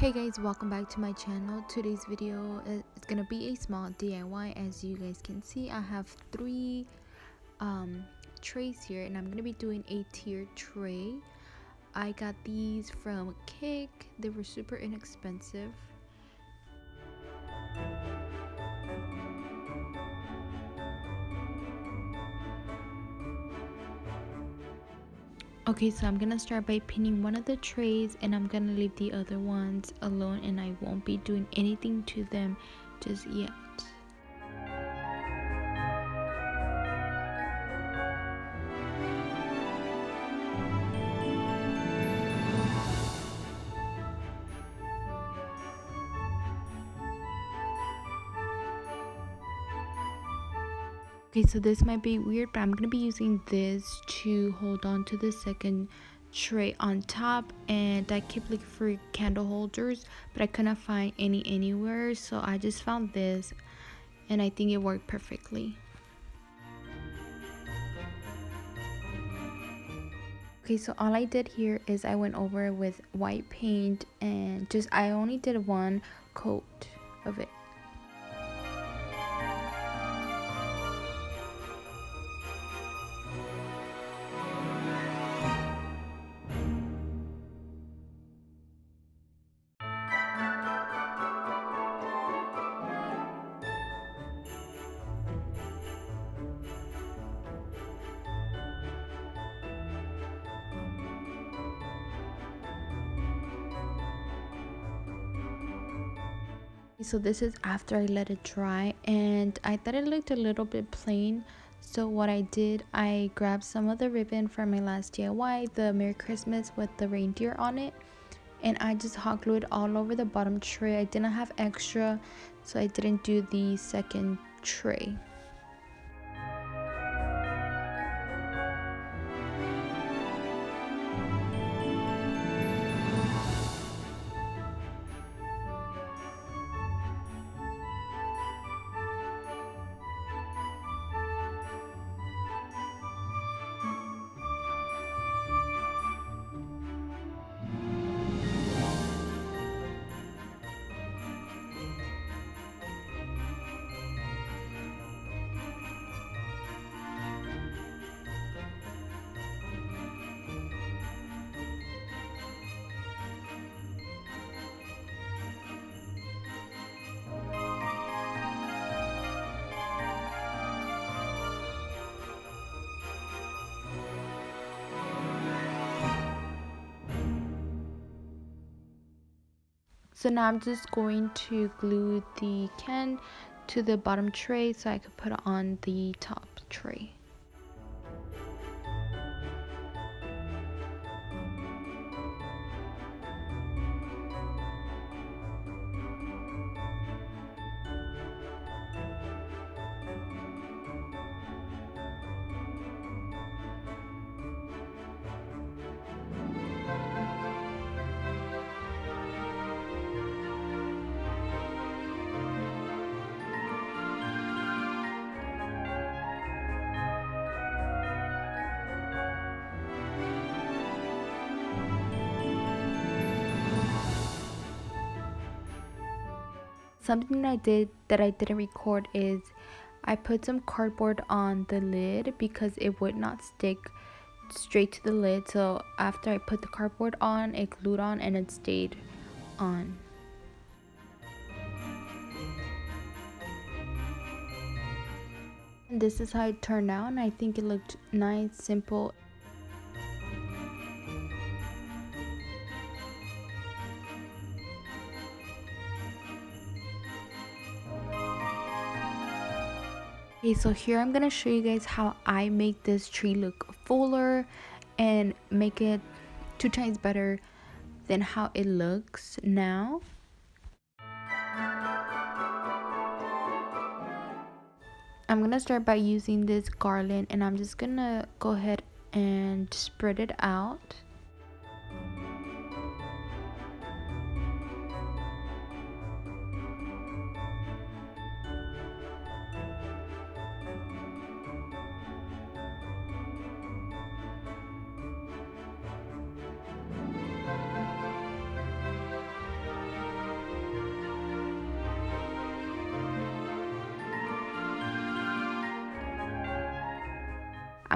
Hey guys, welcome back to my channel. Today's video is gonna be a small DIY. As you guys can see, I have three trays here and I'm gonna be doing a tier tray. I got these from Kick. They were super inexpensive. Okay, so I'm gonna start by pinning one of the trays and I'm gonna leave the other ones alone, and I won't be doing anything to them just yet. Okay, so this might be weird, but I'm gonna be using this to hold on to the second tray on top, and I kept looking for candle holders, but I couldn't find any anywhere, so I just found this and I think it worked perfectly. Okay, so all I did here is I went over with white paint and I only did one coat of it. So this is after I let it dry and I thought it looked a little bit plain, so what I did, I grabbed some of the ribbon from my last DIY, the Merry Christmas with the reindeer on it, and I just hot glued all over the bottom tray. I didn't have extra, so I didn't do the second tray. So now I'm just going to glue the can to the bottom tray so I could put it on the top tray. Something I did that I didn't record is I put some cardboard on the lid because it would not stick straight to the lid. So after I put the cardboard on, it glued on and it stayed on. And this is how it turned out, and I think it looked nice, simple. Okay, so here I'm gonna show you guys how I make this tree look fuller and make it 2 times better than how it looks now. I'm gonna start by using this garland, and I'm just gonna go ahead and spread it out.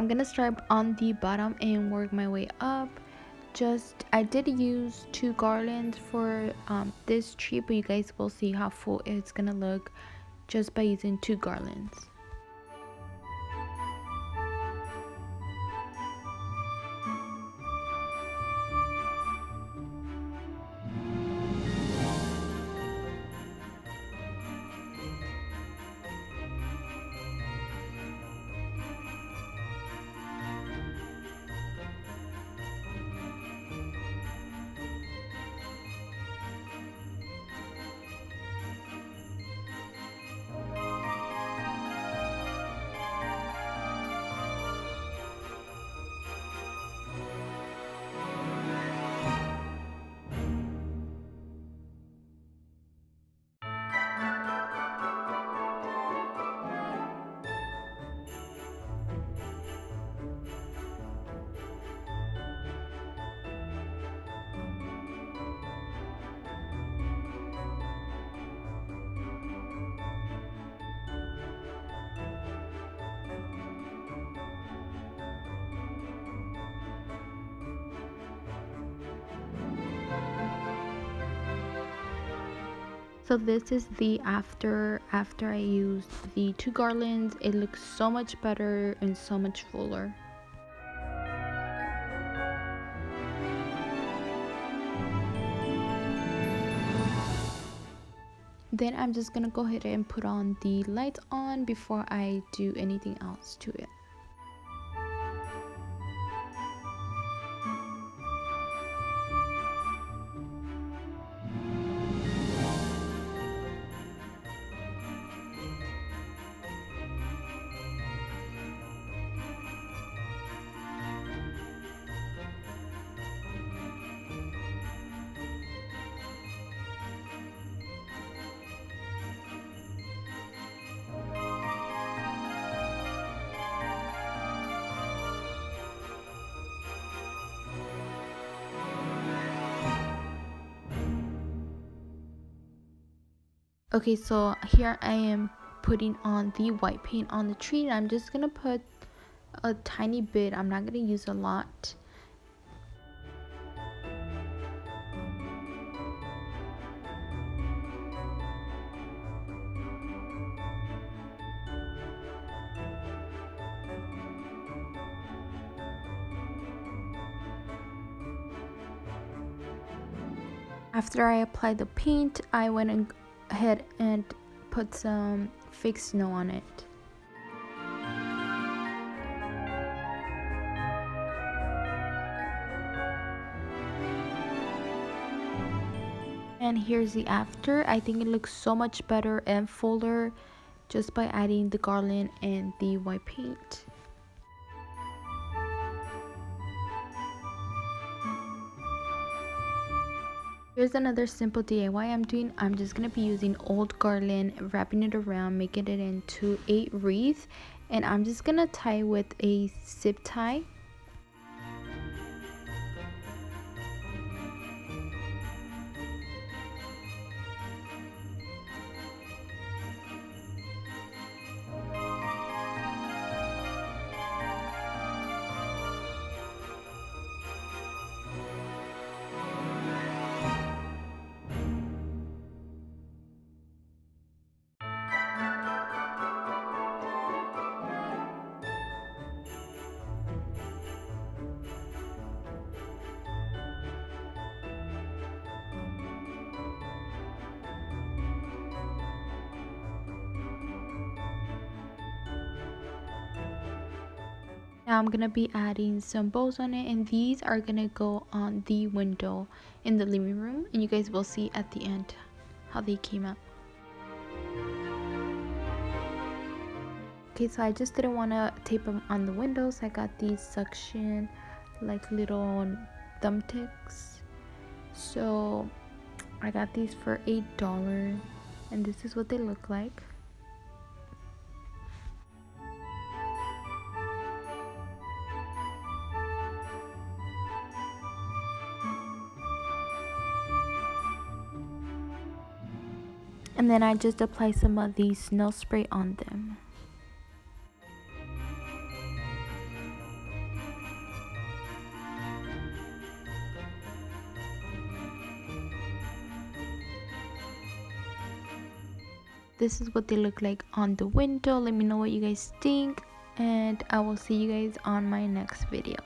I'm gonna start on the bottom and work my way up. Just I did use 2 garlands for this tree, but you guys will see how full it's gonna look just by using 2 garlands. So this is the after I used the 2 garlands. It looks so much better and so much fuller. Then I'm just gonna go ahead and put on the lights on before I do anything else to it. Okay, so here I am putting on the white paint on the tree, and I'm just gonna put a tiny bit. I'm not gonna use a lot. After I applied the paint, I went ahead and put some fake snow on it. And here's the after. I think it looks so much better and fuller just by adding the garland and the white paint. Here's another simple DIY I'm doing. I'm just going to be using old garland, wrapping it around, making it into a wreath, and I'm just going to tie with a zip tie. Now I'm gonna be adding some bows on it, and these are gonna go on the window in the living room, and you guys will see at the end how they came out. Okay, so I just didn't want to tape them on the windows. I got these suction like little thumbtacks, so I got these for $8, and this is what they look like. And then I just apply some of the snow spray on them. This is what they look like on the window. Let me know what you guys think, and I will see you guys on my next video.